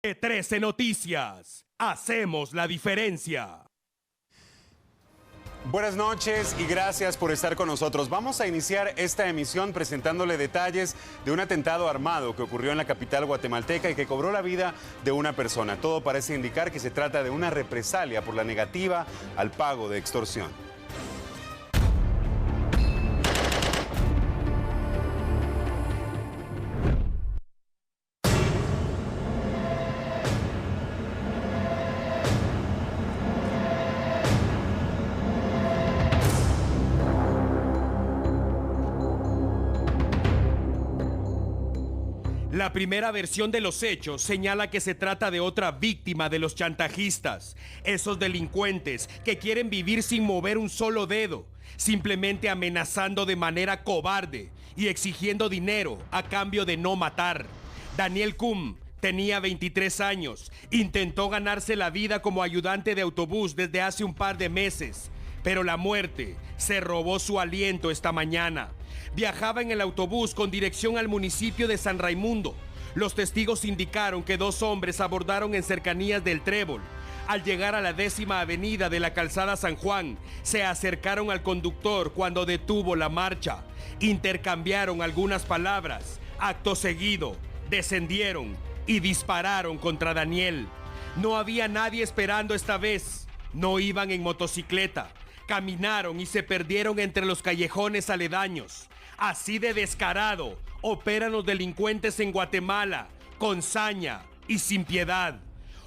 13 Noticias. Hacemos la diferencia. Buenas noches y gracias por estar con nosotros. Vamos a iniciar esta emisión presentándole detalles de un atentado armado que ocurrió en la capital guatemalteca y que cobró la vida de una persona. Todo parece indicar que se trata de una represalia por la negativa al pago de extorsión. La primera versión de los hechos señala que se trata de otra víctima de los chantajistas, esos delincuentes que quieren vivir sin mover un solo dedo, simplemente amenazando de manera cobarde y exigiendo dinero a cambio de no matar. Daniel Cum tenía 23 años, intentó ganarse la vida como ayudante de autobús desde hace un par de meses, pero la muerte se robó su aliento esta mañana. Viajaba en el autobús con dirección al municipio de San Raimundo. Los testigos indicaron que dos hombres abordaron en cercanías del Trébol. Al llegar a la 10ª avenida de la calzada San Juan, se acercaron al conductor cuando detuvo la marcha. Intercambiaron algunas palabras. Acto seguido, descendieron y dispararon contra Daniel. No había nadie esperando esta vez. No iban en motocicleta. Caminaron y se perdieron entre los callejones aledaños. Así de descarado operan los delincuentes en Guatemala, con saña y sin piedad.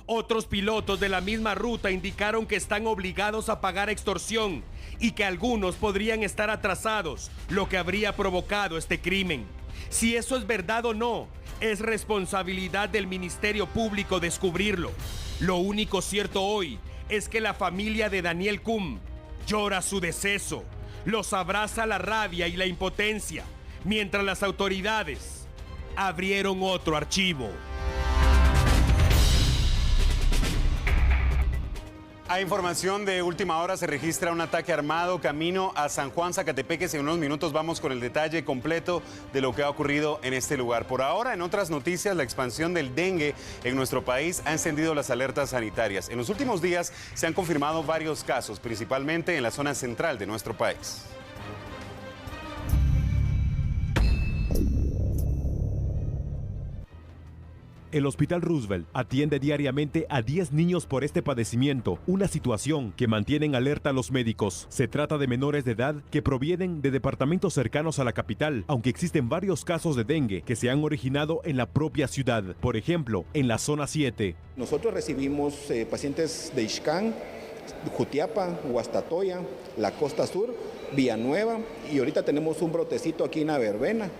Otros pilotos de la misma ruta indicaron que están obligados a pagar extorsión y que algunos podrían estar atrasados, lo que habría provocado este crimen. Si eso es verdad o no, es responsabilidad del Ministerio Público descubrirlo. Lo único cierto hoy es que la familia de Daniel Cum llora su deceso. Los abraza la rabia y la impotencia, mientras las autoridades abrieron otro archivo. Hay información de última hora, se registra un ataque armado camino a San Juan, Zacatepeques. En unos minutos vamos con el detalle completo de lo que ha ocurrido en este lugar. Por ahora, en otras noticias, la expansión del dengue en nuestro país ha encendido las alertas sanitarias. En los últimos días se han confirmado varios casos, principalmente en la zona central de nuestro país. El Hospital Roosevelt atiende diariamente a 10 niños por este padecimiento, una situación que mantiene en alerta a los médicos. Se trata de menores de edad que provienen de departamentos cercanos a la capital, aunque existen varios casos de dengue que se han originado en la propia ciudad, por ejemplo, en la zona 7. Nosotros recibimos pacientes de Ixcán, Jutiapa, Guastatoya, la Costa Sur, Villanueva, y ahorita tenemos un brotecito aquí en la verbena.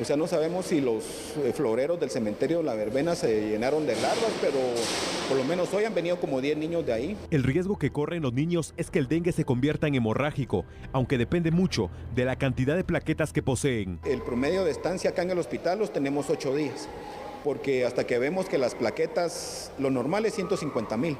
O sea, no sabemos si los floreros del cementerio de la verbena se llenaron de larvas, pero por lo menos hoy han venido como 10 niños de ahí. El riesgo que corren los niños es que el dengue se convierta en hemorrágico, aunque depende mucho de la cantidad de plaquetas que poseen. El promedio de estancia acá en el hospital los tenemos 8 días, porque hasta que vemos que las plaquetas, lo normal es 150,000,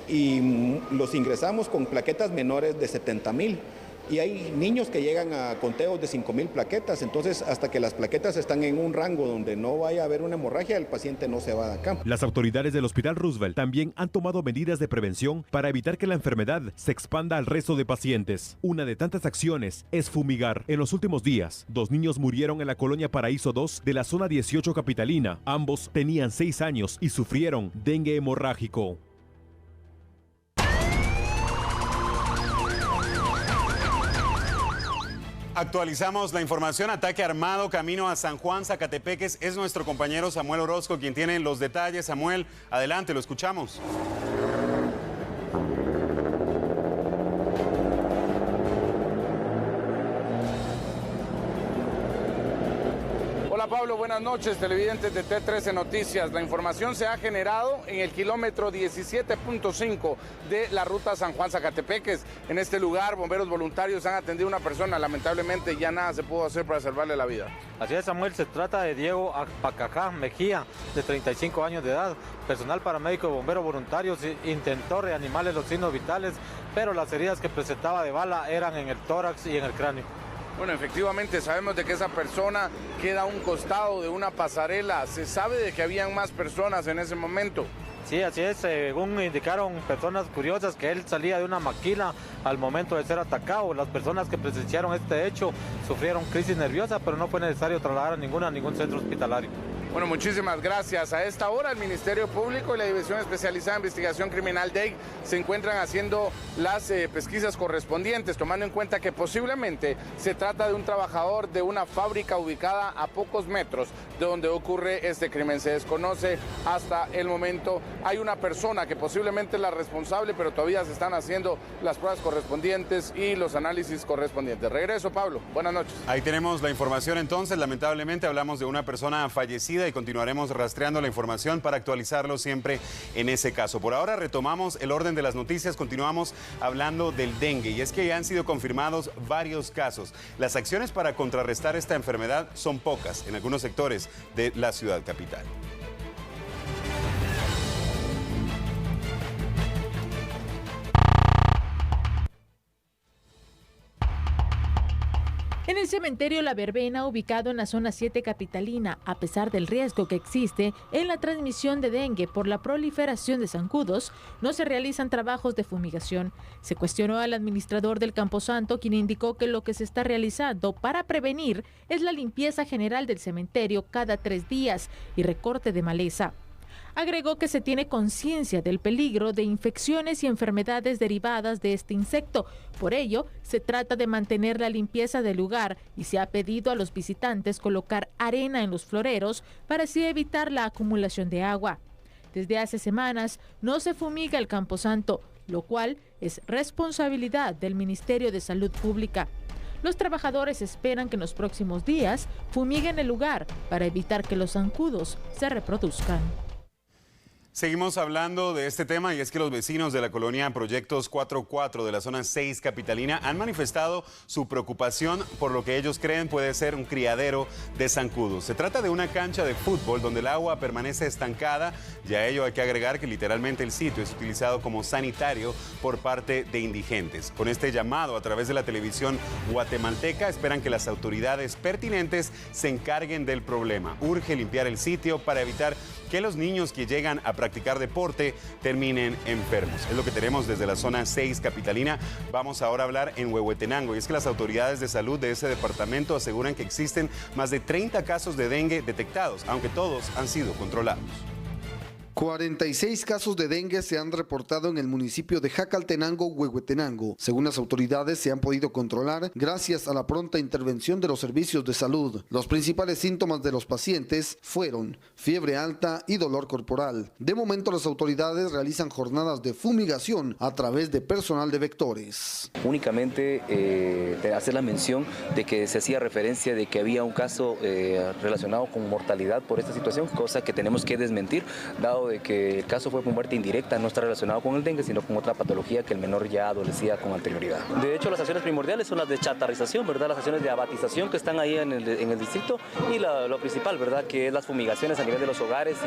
y los ingresamos con plaquetas menores de 70,000. Y hay niños que llegan a conteos de 5,000 plaquetas, entonces hasta que las plaquetas están en un rango donde no vaya a haber una hemorragia, el paciente no se va de acá. Las autoridades del Hospital Roosevelt también han tomado medidas de prevención para evitar que la enfermedad se expanda al resto de pacientes. Una de tantas acciones es fumigar. En los últimos días, 2 niños murieron en la colonia Paraíso 2 de la zona 18 capitalina. Ambos tenían 6 años y sufrieron dengue hemorrágico. Actualizamos la información. Ataque armado camino a San Juan, Zacatepeques. Es nuestro compañero Samuel Orozco quien tiene los detalles. Samuel, adelante, lo escuchamos. Hola Pablo, buenas noches, televidentes de T13 Noticias. La información se ha generado en el kilómetro 17.5 de la ruta San Juan-Zacatepeques. En este lugar, bomberos voluntarios han atendido a una persona. Lamentablemente ya nada se pudo hacer para salvarle la vida. Así es, Samuel, se trata de Diego Pacajá Mejía, de 35 años de edad. Personal paramédico de bomberos voluntarios intentó reanimarle los signos vitales, pero las heridas que presentaba de bala eran en el tórax y en el cráneo. Bueno, efectivamente sabemos de que esa persona queda a un costado de una pasarela. ¿Se sabe de que habían más personas en ese momento? Sí, así es, según indicaron personas curiosas que él salía de una maquila al momento de ser atacado. Las personas que presenciaron este hecho sufrieron crisis nerviosa, pero no fue necesario trasladar a ningún centro hospitalario. Bueno, muchísimas gracias. A esta hora el Ministerio Público y la División Especializada en Investigación Criminal DEIC se encuentran haciendo las pesquisas correspondientes, tomando en cuenta que posiblemente se trata de un trabajador de una fábrica ubicada a pocos metros de donde ocurre este crimen. Se desconoce hasta el momento. Hay una persona que posiblemente es la responsable, pero todavía se están haciendo las pruebas correspondientes y los análisis correspondientes. Regreso, Pablo. Buenas noches. Ahí tenemos la información entonces. Lamentablemente hablamos de una persona fallecida y continuaremos rastreando la información para actualizarlo siempre en ese caso. Por ahora retomamos el orden de las noticias, continuamos hablando del dengue y es que ya han sido confirmados varios casos. Las acciones para contrarrestar esta enfermedad son pocas en algunos sectores de la ciudad capital. En el cementerio La Verbena, ubicado en la zona 7 capitalina, a pesar del riesgo que existe en la transmisión de dengue por la proliferación de zancudos, no se realizan trabajos de fumigación. Se cuestionó al administrador del Camposanto, quien indicó que lo que se está realizando para prevenir es la limpieza general del cementerio cada 3 días y recorte de maleza. Agregó que se tiene conciencia del peligro de infecciones y enfermedades derivadas de este insecto. Por ello, se trata de mantener la limpieza del lugar y se ha pedido a los visitantes colocar arena en los floreros para así evitar la acumulación de agua. Desde hace semanas no se fumiga el Camposanto, lo cual es responsabilidad del Ministerio de Salud Pública. Los trabajadores esperan que en los próximos días fumiguen el lugar para evitar que los zancudos se reproduzcan. Seguimos hablando de este tema y es que los vecinos de la colonia Proyectos 44 de la zona 6 capitalina han manifestado su preocupación por lo que ellos creen puede ser un criadero de zancudos. Se trata de una cancha de fútbol donde el agua permanece estancada y a ello hay que agregar que literalmente el sitio es utilizado como sanitario por parte de indigentes. Con este llamado a través de la televisión guatemalteca esperan que las autoridades pertinentes se encarguen del problema. Urge limpiar el sitio para evitar que los niños que llegan a practicar deporte terminen enfermos. Es lo que tenemos desde la zona 6 capitalina. Vamos ahora a hablar en Huehuetenango y es que las autoridades de salud de ese departamento aseguran que existen más de 30 casos de dengue detectados, aunque todos han sido controlados. 46 casos de dengue se han reportado en el municipio de Jacaltenango, Huehuetenango. Según las autoridades, se han podido controlar gracias a la pronta intervención de los servicios de salud. Los principales síntomas de los pacientes fueron fiebre alta y dolor corporal. De momento, las autoridades realizan jornadas de fumigación a través de personal de vectores. Únicamente hacer la mención de que se hacía referencia de que había un caso relacionado con mortalidad por esta situación, cosa que tenemos que desmentir, dado de que el caso fue por muerte indirecta, no está relacionado con el dengue, sino con otra patología que el menor ya adolecía con anterioridad. De hecho, las acciones primordiales son las de chatarrización, ¿verdad? Las acciones de abatización que están ahí en el distrito y lo principal, ¿verdad? Que es las fumigaciones a nivel de los hogares.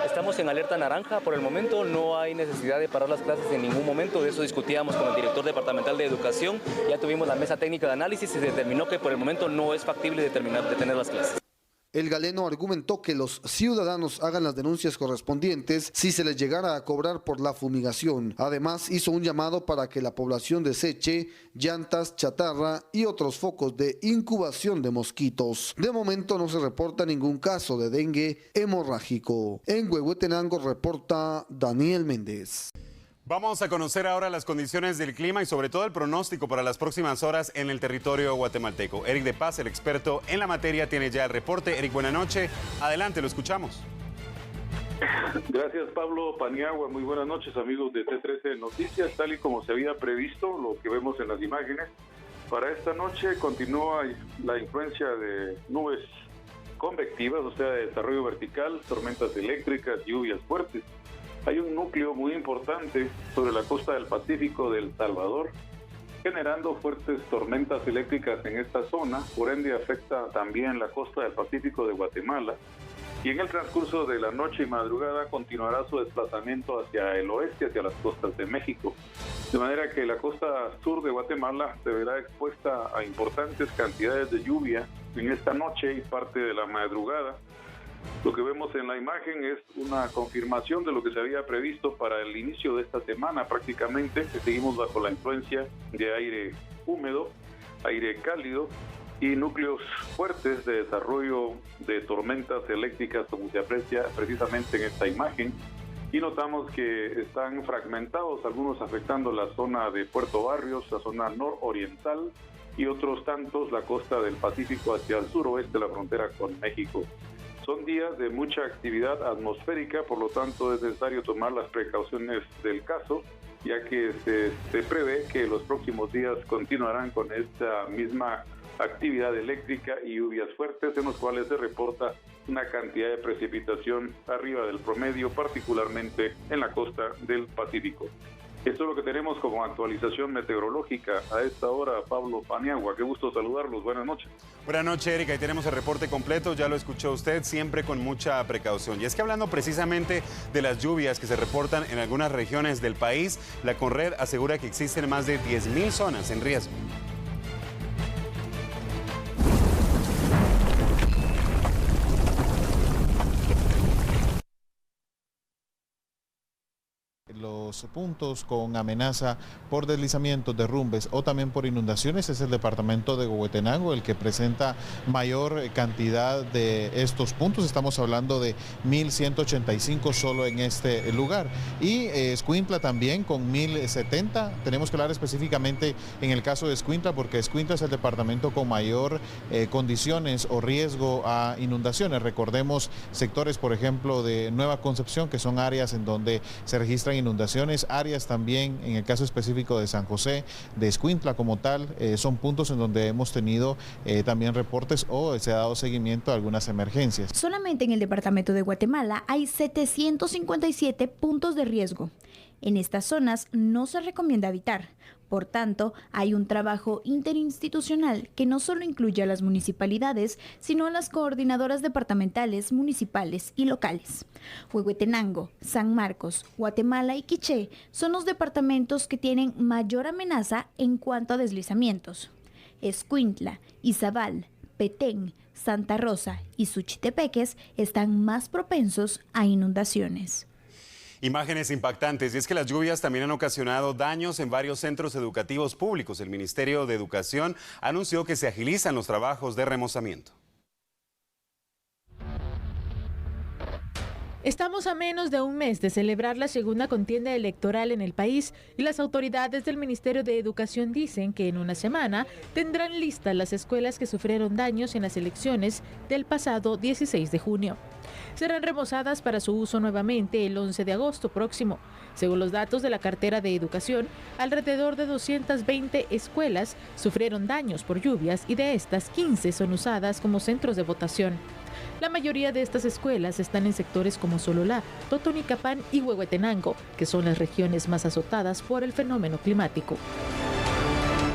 Estamos en alerta naranja, por el momento no hay necesidad de parar las clases en ningún momento, de eso discutíamos con el director departamental de educación, ya tuvimos la mesa técnica de análisis y se determinó que por el momento no es factible detener las clases. El galeno argumentó que los ciudadanos hagan las denuncias correspondientes si se les llegara a cobrar por la fumigación. Además, hizo un llamado para que la población deseche llantas, chatarra y otros focos de incubación de mosquitos. De momento no se reporta ningún caso de dengue hemorrágico. En Huehuetenango reporta Daniel Méndez. Vamos a conocer ahora las condiciones del clima y sobre todo el pronóstico para las próximas horas en el territorio guatemalteco. Eric de Paz, el experto en la materia, tiene ya el reporte. Eric, buena noche. Adelante, lo escuchamos. Gracias, Pablo Paniagua. Muy buenas noches, amigos de T13 Noticias. Tal y como se había previsto, lo que vemos en las imágenes, para esta noche continúa la influencia de nubes convectivas, o sea, de desarrollo vertical, tormentas eléctricas, lluvias fuertes. Hay un núcleo muy importante sobre la costa del Pacífico de El Salvador, generando fuertes tormentas eléctricas en esta zona, por ende afecta también la costa del Pacífico de Guatemala. y en el transcurso de la noche y madrugada continuará su desplazamiento hacia el oeste, hacia las costas de México. De manera que la costa sur de Guatemala se verá expuesta a importantes cantidades de lluvia en esta noche y parte de la madrugada. Lo que vemos en la imagen es una confirmación de lo que se había previsto para el inicio de esta semana prácticamente, que seguimos bajo la influencia de aire húmedo, aire cálido y núcleos fuertes de desarrollo de tormentas eléctricas, como se aprecia precisamente en esta imagen. Y notamos que están fragmentados, algunos afectando la zona de Puerto Barrios, la zona nororiental, y otros tantos la costa del Pacífico hacia el suroeste de la frontera con México. Son días de mucha actividad atmosférica, por lo tanto es necesario tomar las precauciones del caso, ya que se prevé que los próximos días continuarán con esta misma actividad eléctrica y lluvias fuertes, en los cuales se reporta una cantidad de precipitación arriba del promedio, particularmente en la costa del Pacífico. Esto es lo que tenemos como actualización meteorológica a esta hora. Pablo Paniagua, qué gusto saludarlos, buenas noches. Buenas noches, Erika, ahí tenemos el reporte completo, ya lo escuchó usted, siempre con mucha precaución. Y es que hablando precisamente de las lluvias que se reportan en algunas regiones del país, la Conred asegura que existen más de 10.000 zonas en riesgo. Los puntos con amenaza por deslizamientos, derrumbes o también por inundaciones es el departamento de Huehuetenango el que presenta mayor cantidad de estos puntos. Estamos hablando de 1.185 solo en este lugar. Y Escuintla también con 1.070. Tenemos que hablar específicamente en el caso de Escuintla porque Escuintla es el departamento con mayor condiciones o riesgo a inundaciones. Recordemos sectores, por ejemplo, de Nueva Concepción, que son áreas en donde se registran inundaciones, áreas también, en el caso específico de San José, de Escuintla como tal, son puntos en donde hemos tenido también reportes o se ha dado seguimiento a algunas emergencias. Solamente en el departamento de Guatemala hay 757 puntos de riesgo. En estas zonas no se recomienda habitar. Por tanto, hay un trabajo interinstitucional que no solo incluye a las municipalidades, sino a las coordinadoras departamentales, municipales y locales. Huehuetenango, San Marcos, Guatemala y Quiché son los departamentos que tienen mayor amenaza en cuanto a deslizamientos. Escuintla, Izabal, Petén, Santa Rosa y Suchitepeques están más propensos a inundaciones. Imágenes impactantes, y es que las lluvias también han ocasionado daños en varios centros educativos públicos. El Ministerio de Educación anunció que se agilizan los trabajos de remozamiento. Estamos a menos de un mes de celebrar la segunda contienda electoral en el país y las autoridades del Ministerio de Educación dicen que en una semana tendrán listas las escuelas que sufrieron daños en las elecciones del pasado 16 de junio. Serán remozadas para su uso nuevamente el 11 de agosto próximo. Según los datos de la cartera de Educación, alrededor de 220 escuelas sufrieron daños por lluvias y de estas 15 son usadas como centros de votación. La mayoría de estas escuelas están en sectores como Sololá, Totonicapán y Huehuetenango, que son las regiones más azotadas por el fenómeno climático.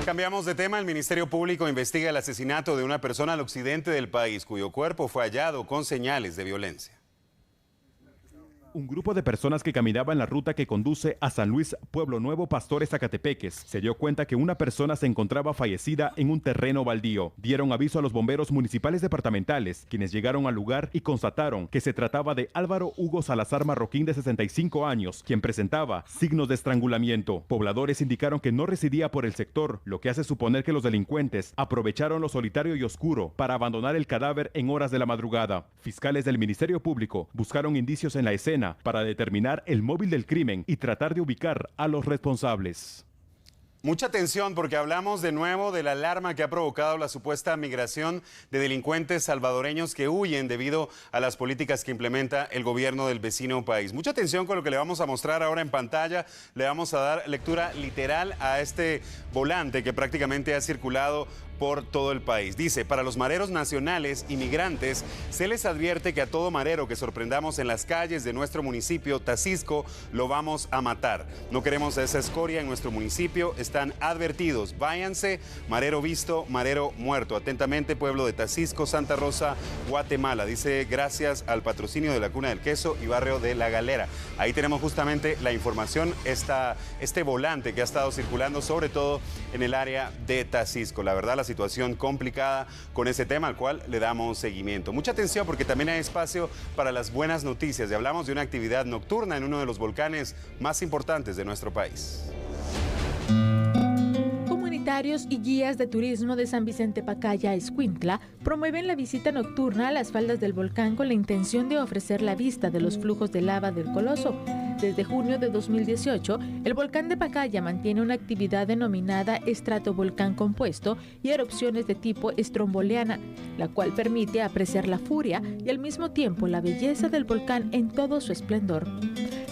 Cambiamos de tema. El Ministerio Público investiga el asesinato de una persona al occidente del país, cuyo cuerpo fue hallado con señales de violencia. Un grupo de personas que caminaba en la ruta que conduce a San Luis, Pueblo Nuevo, Pastores, Zacatepeques, se dio cuenta que una persona se encontraba fallecida en un terreno baldío. Dieron aviso a los bomberos municipales departamentales, quienes llegaron al lugar y constataron que se trataba de Álvaro Hugo Salazar Marroquín, de 65 años, quien presentaba signos de estrangulamiento. Pobladores indicaron que no residía por el sector, lo que hace suponer que los delincuentes aprovecharon lo solitario y oscuro para abandonar el cadáver en horas de la madrugada. Fiscales del Ministerio Público buscaron indicios en la escena para determinar el móvil del crimen y tratar de ubicar a los responsables. Mucha atención porque hablamos de nuevo de la alarma que ha provocado la supuesta migración de delincuentes salvadoreños que huyen debido a las políticas que implementa el gobierno del vecino país. Mucha atención con lo que le vamos a mostrar ahora en pantalla. Le vamos a dar lectura literal a este volante que prácticamente ha circulado por todo el país. Dice, para los mareros nacionales y migrantes, se les advierte que a todo marero que sorprendamos en las calles de nuestro municipio, Tacisco, lo vamos a matar. No queremos a esa escoria en nuestro municipio, están advertidos. Váyanse, marero visto, marero muerto. Atentamente, pueblo de Tacisco, Santa Rosa, Guatemala. Dice, gracias al patrocinio de la Cuna del Queso y barrio de La Galera. Ahí tenemos justamente la información, este volante que ha estado circulando, sobre todo en el área de Tacisco. La verdad, la situación complicada con ese tema al cual le damos seguimiento. Mucha atención porque también hay espacio para las buenas noticias y hablamos de una actividad nocturna en uno de los volcanes más importantes de nuestro país. Comunitarios y guías de turismo de San Vicente Pacaya, Escuintla, promueven la visita nocturna a las faldas del volcán con la intención de ofrecer la vista de los flujos de lava del Coloso. Desde junio de 2018, el volcán de Pacaya mantiene una actividad denominada estratovolcán compuesto y erupciones de tipo estromboliana, la cual permite apreciar la furia y al mismo tiempo la belleza del volcán en todo su esplendor.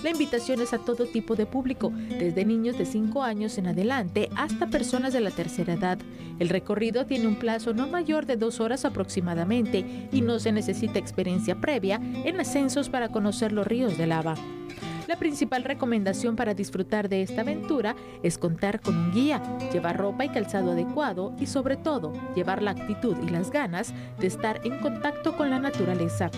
La invitación es a todo tipo de público, desde niños de 5 años en adelante hasta personas de la tercera edad. El recorrido tiene un plazo no mayor de 2 horas aproximadamente y no se necesita experiencia previa en ascensos para conocer los ríos de lava. La principal recomendación para disfrutar de esta aventura es contar con un guía, llevar ropa y calzado adecuado y sobre todo llevar la actitud y las ganas de estar en contacto con la naturaleza.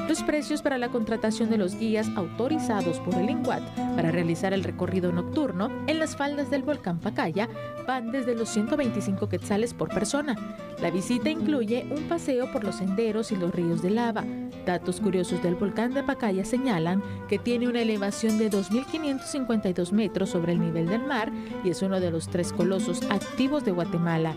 Los precios para la contratación de los guías autorizados por el INGUAT para realizar el recorrido nocturno en las faldas del volcán Pacaya van desde los 125 quetzales por persona. La visita incluye un paseo por los senderos y los ríos de lava. Datos curiosos del volcán de Pacaya señalan que tiene una elevación de 2.552 metros sobre el nivel del mar y es uno de los 3 colosos activos de Guatemala.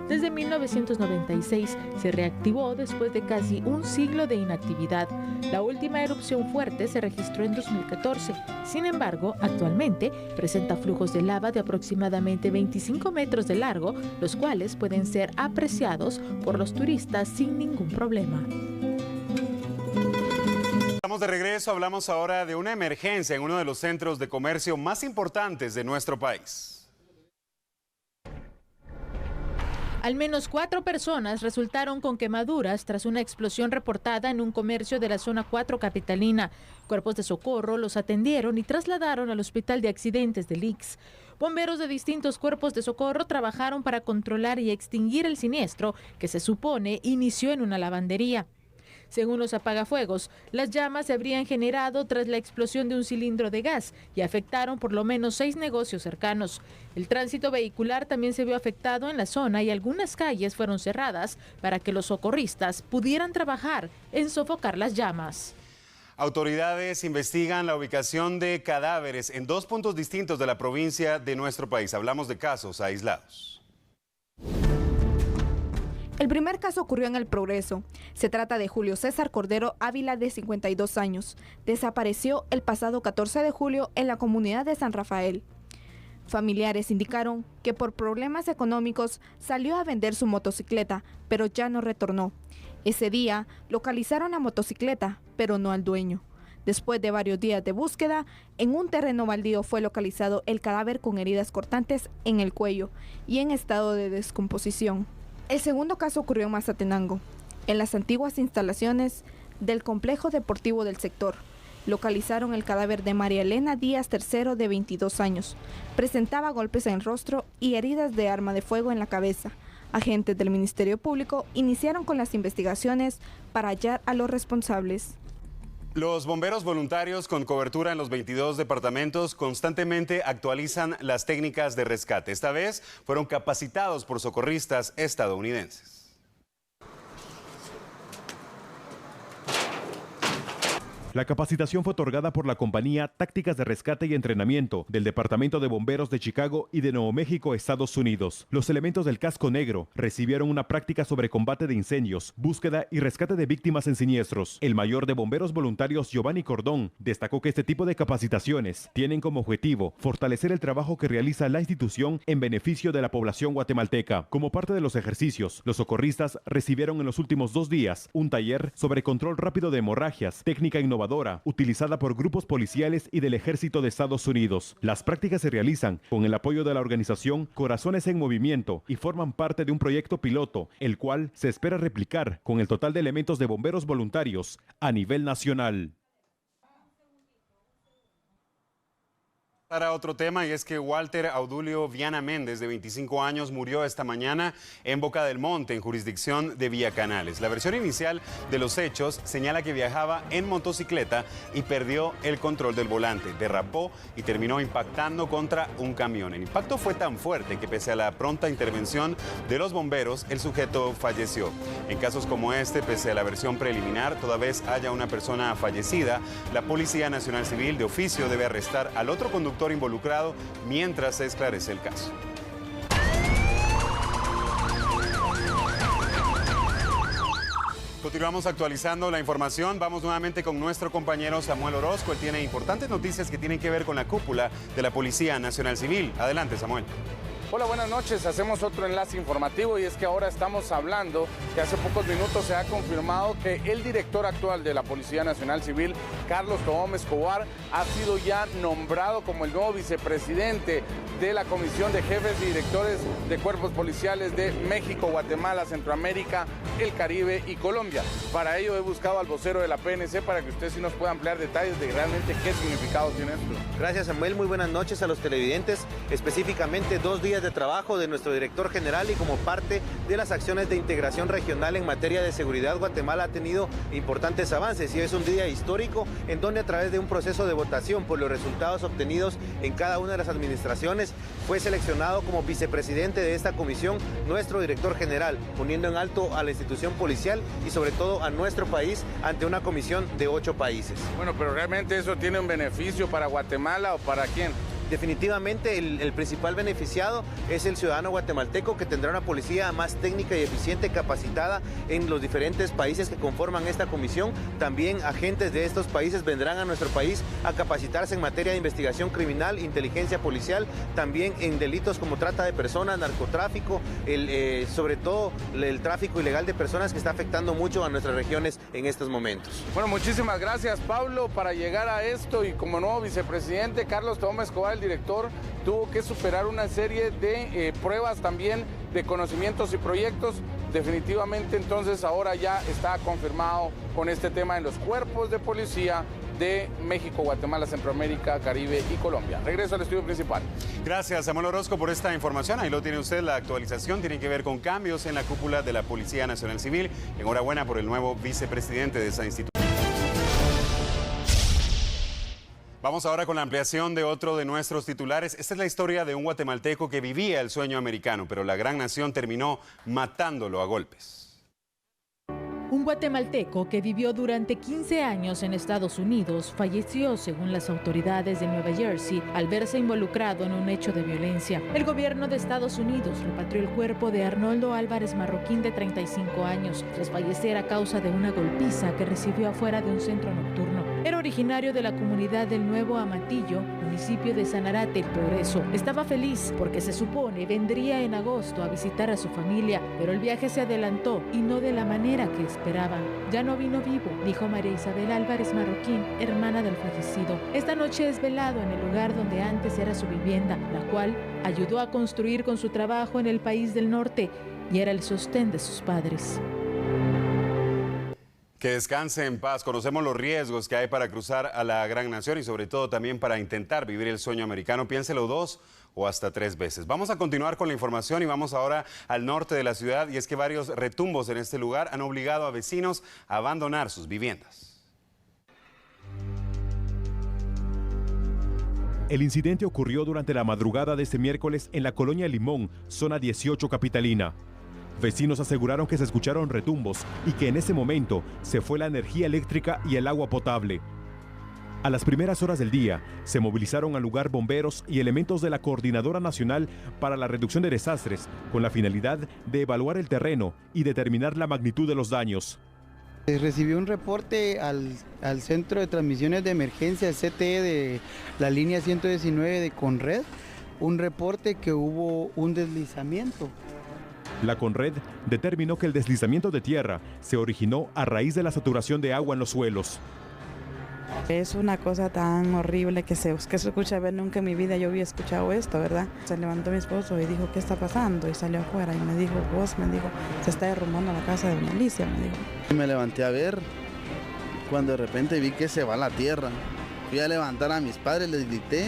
Desde 1996 se reactivó después de casi un siglo de inactividad. La última erupción fuerte se registró en 2014. Sin embargo, actualmente presenta flujos de lava de aproximadamente 25 metros de largo, los cuales pueden ser apreciados por los turistas sin ningún problema. Estamos de regreso, hablamos ahora de una emergencia en uno de los centros de comercio más importantes de nuestro país. Al menos 4 personas resultaron con quemaduras tras una explosión reportada en un comercio de la zona 4 capitalina. Cuerpos de socorro los atendieron y trasladaron al Hospital de Accidentes del ICS. Bomberos de distintos cuerpos de socorro trabajaron para controlar y extinguir el siniestro que se supone inició en una lavandería. Según los apagafuegos, las llamas se habrían generado tras la explosión de un cilindro de gas y afectaron por lo menos 6 negocios cercanos. El tránsito vehicular también se vio afectado en la zona y algunas calles fueron cerradas para que los socorristas pudieran trabajar en sofocar las llamas. Autoridades investigan la ubicación de cadáveres en 2 puntos distintos de la provincia de nuestro país. Hablamos de casos aislados. El primer caso ocurrió en El Progreso. Se trata de Julio César Cordero Ávila, de 52 años. Desapareció el pasado 14 de julio en la comunidad de San Rafael. Familiares indicaron que por problemas económicos salió a vender su motocicleta, pero ya no retornó. Ese día localizaron la motocicleta, pero no al dueño. Después de varios días de búsqueda, en un terreno baldío fue localizado el cadáver con heridas cortantes en el cuello y en estado de descomposición. El segundo caso ocurrió en Mazatenango, en las antiguas instalaciones del complejo deportivo del sector. Localizaron el cadáver de María Elena Díaz III, de 22 años. Presentaba golpes en el rostro y heridas de arma de fuego en la cabeza. Agentes del Ministerio Público iniciaron con las investigaciones para hallar a los responsables. Los bomberos voluntarios con cobertura en los 22 departamentos constantemente actualizan las técnicas de rescate. Esta vez fueron capacitados por socorristas estadounidenses. La capacitación fue otorgada por la compañía Tácticas de Rescate y Entrenamiento del Departamento de Bomberos de Chicago y de Nuevo México, Estados Unidos. Los elementos del casco negro recibieron una práctica sobre combate de incendios, búsqueda y rescate de víctimas en siniestros. El mayor de bomberos voluntarios, Giovanni Cordón, destacó que este tipo de capacitaciones tienen como objetivo fortalecer el trabajo que realiza la institución en beneficio de la población guatemalteca. Como parte de los ejercicios, los socorristas recibieron en los últimos 2 días un taller sobre control rápido de hemorragias, técnica innovadora innovadora, utilizada por grupos policiales y del Ejército de Estados Unidos. Las prácticas se realizan con el apoyo de la organización Corazones en Movimiento y forman parte de un proyecto piloto, el cual se espera replicar con el total de elementos de bomberos voluntarios a nivel nacional. Para otro tema, y es que Walter Audulio Viana Méndez, de 25 años, murió esta mañana en Boca del Monte, en jurisdicción de Villa Canales. La versión inicial de los hechos señala que viajaba en motocicleta y perdió el control del volante, derrapó y terminó impactando contra un camión. El impacto fue tan fuerte que, pese a la pronta intervención de los bomberos, el sujeto falleció. En casos como este, pese a la versión preliminar, toda vez haya una persona fallecida, la Policía Nacional Civil de oficio debe arrestar al otro conductor involucrado mientras se esclarece el caso. Continuamos actualizando la información. Vamos nuevamente con nuestro compañero Samuel Orozco. Él tiene importantes noticias que tienen que ver con la cúpula de la Policía Nacional Civil. Adelante, Samuel. Hola, buenas noches. Hacemos otro enlace informativo y es que ahora estamos hablando que hace pocos minutos se ha confirmado que el director actual de la Policía Nacional Civil, Carlos Tobón Escobar, ha sido ya nombrado como el nuevo vicepresidente de la Comisión de Jefes y Directores de Cuerpos Policiales de México, Guatemala, Centroamérica, el Caribe y Colombia. Para ello he buscado al vocero de la PNC para que usted sí nos pueda ampliar detalles de realmente qué significado tiene esto. Gracias, Samuel. Muy buenas noches a los televidentes. Específicamente 2 días de trabajo de nuestro director general y como parte de las acciones de integración regional en materia de seguridad, Guatemala ha tenido importantes avances y es un día histórico en donde a través de un proceso de votación por los resultados obtenidos en cada una de las administraciones fue seleccionado como vicepresidente de esta comisión nuestro director general, poniendo en alto a la institución policial y sobre todo a nuestro país ante una comisión de 8 países. Bueno, pero realmente eso tiene un beneficio para Guatemala o para quién? Definitivamente el principal beneficiado es el ciudadano guatemalteco, que tendrá una policía más técnica y eficiente, capacitada en los diferentes países que conforman esta comisión. También agentes de estos países vendrán a nuestro país a capacitarse en materia de investigación criminal, inteligencia policial, también en delitos como trata de personas, narcotráfico, sobre todo el tráfico ilegal de personas que está afectando mucho a nuestras regiones en estos momentos. Bueno, muchísimas gracias, Pablo. Para llegar a esto y como nuevo vicepresidente, Carlos Tobón Escobar, el director, tuvo que superar una serie de pruebas también de conocimientos y proyectos. Definitivamente entonces ahora ya está confirmado con este tema en los cuerpos de policía de México, Guatemala, Centroamérica, Caribe y Colombia. Regreso al estudio principal. Gracias, Samuel Orozco, por esta información. Ahí lo tiene usted, la actualización tiene que ver con cambios en la cúpula de la Policía Nacional Civil. Enhorabuena por el nuevo vicepresidente de esa institución. Vamos ahora con la ampliación de otro de nuestros titulares. Esta es la historia de un guatemalteco que vivía el sueño americano, pero la gran nación terminó matándolo a golpes. Un guatemalteco que vivió durante 15 años en Estados Unidos falleció, según las autoridades de Nueva Jersey, al verse involucrado en un hecho de violencia. El gobierno de Estados Unidos repatrió el cuerpo de Arnoldo Álvarez Marroquín, de 35 años, tras fallecer a causa de una golpiza que recibió afuera de un centro nocturno. Era originario de la comunidad del Nuevo Amatillo, municipio de Sanarate, El Progreso. Estaba feliz porque se supone vendría en agosto a visitar a su familia, pero el viaje se adelantó y no de la manera que esperaban. Ya no vino vivo, dijo María Isabel Álvarez Marroquín, hermana del fallecido. Esta noche es velado en el lugar donde antes era su vivienda, la cual ayudó a construir con su trabajo en el país del norte y era el sostén de sus padres. Que descanse en paz. Conocemos los riesgos que hay para cruzar a la gran nación y sobre todo también para intentar vivir el sueño americano. Piénselo 2 o hasta 3 veces. Vamos a continuar con la información y vamos ahora al norte de la ciudad, y es que varios retumbos en este lugar han obligado a vecinos a abandonar sus viviendas. El incidente ocurrió durante la madrugada de este miércoles en la colonia Limón, zona 18 capitalina. Vecinos aseguraron que se escucharon retumbos y que en ese momento se fue la energía eléctrica y el agua potable. A las primeras horas del día, se movilizaron al lugar bomberos y elementos de la Coordinadora Nacional para la Reducción de Desastres, con la finalidad de evaluar el terreno y determinar la magnitud de los daños. Recibí un reporte al Centro de Transmisiones de Emergencia, el CTE de la línea 119 de Conred, un reporte que hubo un deslizamiento. La Conred determinó que el deslizamiento de tierra se originó a raíz de la saturación de agua en los suelos. Es una cosa tan horrible que se escucha, ver, nunca en mi vida yo había escuchado esto, ¿verdad? Se levantó mi esposo y dijo, ¿qué está pasando? Y salió afuera y me dijo, se está derrumbando la casa de doña Alicia, me dijo. Me levanté a ver, cuando de repente vi que se va la tierra. Fui a levantar a mis padres, les grité.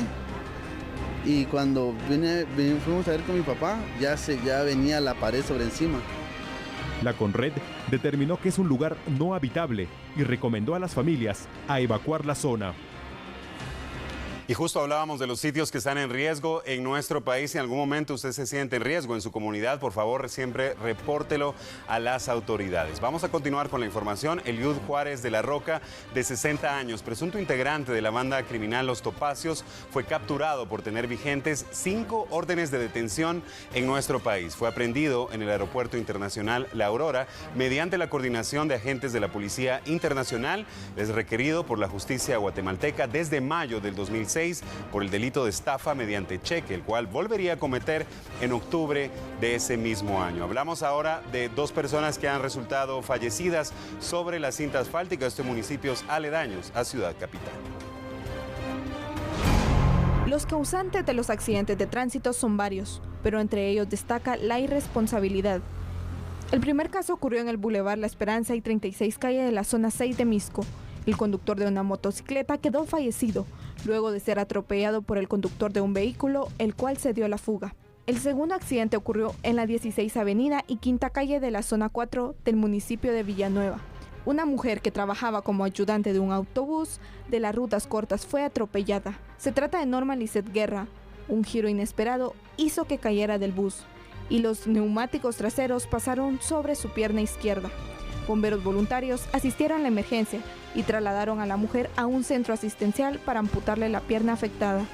Y cuando fuimos a ver con mi papá, ya venía la pared sobre encima. La Conred determinó que es un lugar no habitable y recomendó a las familias a evacuar la zona. Y justo hablábamos de los sitios que están en riesgo en nuestro país. Si en algún momento usted se siente en riesgo en su comunidad, por favor, siempre repórtelo a las autoridades. Vamos a continuar con la información. Eliud Juárez de la Roca, de 60 años, presunto integrante de la banda criminal Los Topacios, fue capturado por tener vigentes 5 órdenes de detención en nuestro país. Fue aprehendido en el Aeropuerto Internacional La Aurora mediante la coordinación de agentes de la Policía Internacional. Es requerido por la justicia guatemalteca desde mayo del 2006 por el delito de estafa mediante cheque, el cual volvería a cometer en octubre de ese mismo año. Hablamos ahora de 2 personas que han resultado fallecidas sobre la cinta asfáltica de estos municipios aledaños a Ciudad Capital. Los causantes de los accidentes de tránsito son varios, pero entre ellos destaca la irresponsabilidad. El primer caso ocurrió en el Boulevard La Esperanza y 36 calle de la zona 6 de Misco. El conductor de una motocicleta quedó fallecido luego de ser atropellado por el conductor de un vehículo, el cual se dio a la fuga. El segundo accidente ocurrió en la 16 Avenida y Quinta Calle de la zona 4 del municipio de Villanueva. Una mujer que trabajaba como ayudante de un autobús de las rutas cortas fue atropellada. Se trata de Norma Lisset Guerra. Un giro inesperado hizo que cayera del bus y los neumáticos traseros pasaron sobre su pierna izquierda. Bomberos voluntarios asistieron a la emergencia y trasladaron a la mujer a un centro asistencial para amputarle la pierna afectada.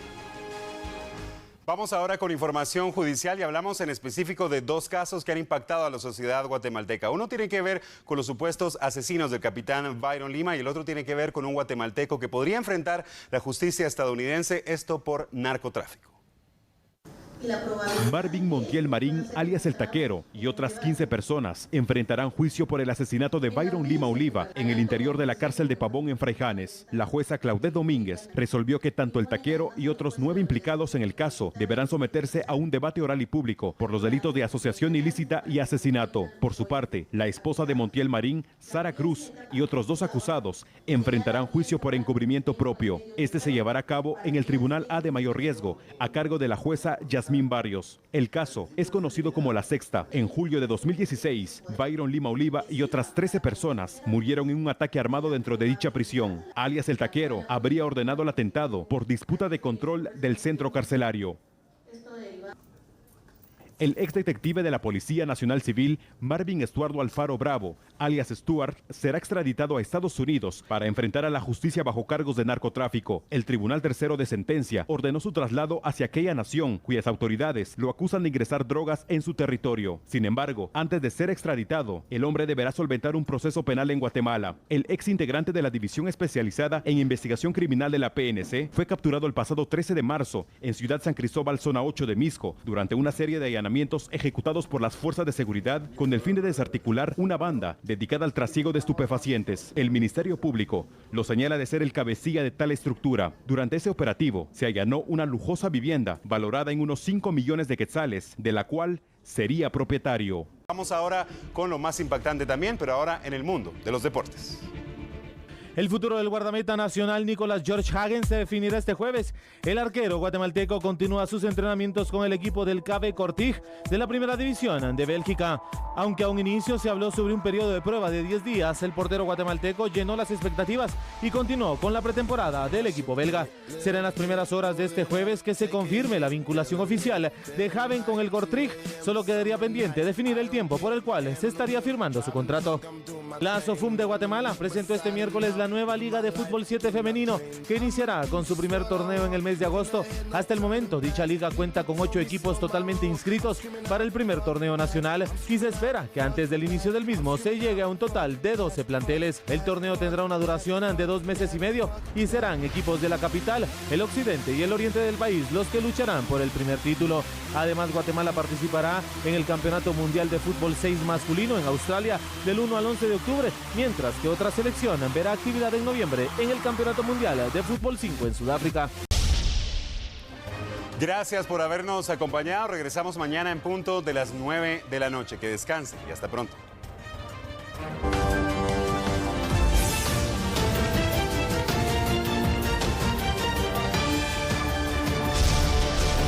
Vamos ahora con información judicial y hablamos en específico de 2 casos que han impactado a la sociedad guatemalteca. Uno tiene que ver con los supuestos asesinos del capitán Byron Lima y el otro tiene que ver con un guatemalteco que podría enfrentar la justicia estadounidense, esto por narcotráfico. Marvin Montiel Marín, alias El Taquero, y otras 15 personas enfrentarán juicio por el asesinato de Byron Lima Oliva en el interior de la cárcel de Pavón en Fraijanes. La jueza Claudette Domínguez resolvió que tanto El Taquero y otros 9 implicados en el caso deberán someterse a un debate oral y público por los delitos de asociación ilícita y asesinato. Por su parte, la esposa de Montiel Marín, Sara Cruz, y otros 2 acusados enfrentarán juicio por encubrimiento propio. Este se llevará a cabo en el Tribunal A de Mayor Riesgo, a cargo de la jueza Yasmín Barrios. El caso es conocido como La Sexta. En julio de 2016, Byron Lima Oliva y otras 13 personas murieron en un ataque armado dentro de dicha prisión. Alias El Taquero habría ordenado el atentado por disputa de control del centro carcelario. El exdetective de la Policía Nacional Civil, Marvin Estuardo Alfaro Bravo, alias Stuart, será extraditado a Estados Unidos para enfrentar a la justicia bajo cargos de narcotráfico. El Tribunal Tercero de Sentencia ordenó su traslado hacia aquella nación, cuyas autoridades lo acusan de ingresar drogas en su territorio. Sin embargo, antes de ser extraditado, el hombre deberá solventar un proceso penal en Guatemala. El ex integrante de la División Especializada en Investigación Criminal de la PNC fue capturado el pasado 13 de marzo en Ciudad San Cristóbal, zona 8 de Misco, durante una serie de allanamientos ejecutados por las fuerzas de seguridad con el fin de desarticular una banda dedicada al trasiego de estupefacientes. El Ministerio Público lo señala de ser el cabecilla de tal estructura. Durante ese operativo se allanó una lujosa vivienda valorada en unos 5 millones de quetzales, de la cual sería propietario. Vamos ahora con lo más impactante también, pero ahora en el mundo de los deportes. El futuro del guardameta nacional Nicolás George Hagen se definirá este jueves. El arquero guatemalteco continúa sus entrenamientos con el equipo del KB Kortrijk de la primera división de Bélgica. Aunque a un inicio se habló sobre un periodo de prueba de 10 días, el portero guatemalteco llenó las expectativas y continuó con la pretemporada del equipo belga. Será en las primeras horas de este jueves que se confirme la vinculación oficial de Hagen con el Kortrijk. Solo quedaría pendiente definir el tiempo por el cual se estaría firmando su contrato. La SOFUM de Guatemala presentó este miércoles la nueva Liga de Fútbol 7 femenino, que iniciará con su primer torneo en el mes de agosto. Hasta el momento, dicha liga cuenta con 8 equipos totalmente inscritos para el primer torneo nacional y se espera que antes del inicio del mismo se llegue a un total de 12 planteles. El torneo tendrá una duración de 2 meses y medio y serán equipos de la capital, el occidente y el oriente del país los que lucharán por el primer título. Además, Guatemala participará en el Campeonato Mundial de Fútbol 6 masculino en Australia del 1 al 11 de octubre, mientras que otra selección verá actividad en noviembre en el Campeonato Mundial de Fútbol 5 en Sudáfrica. Gracias por habernos acompañado. Regresamos mañana en punto de las 9 de la noche. Que descansen y hasta pronto.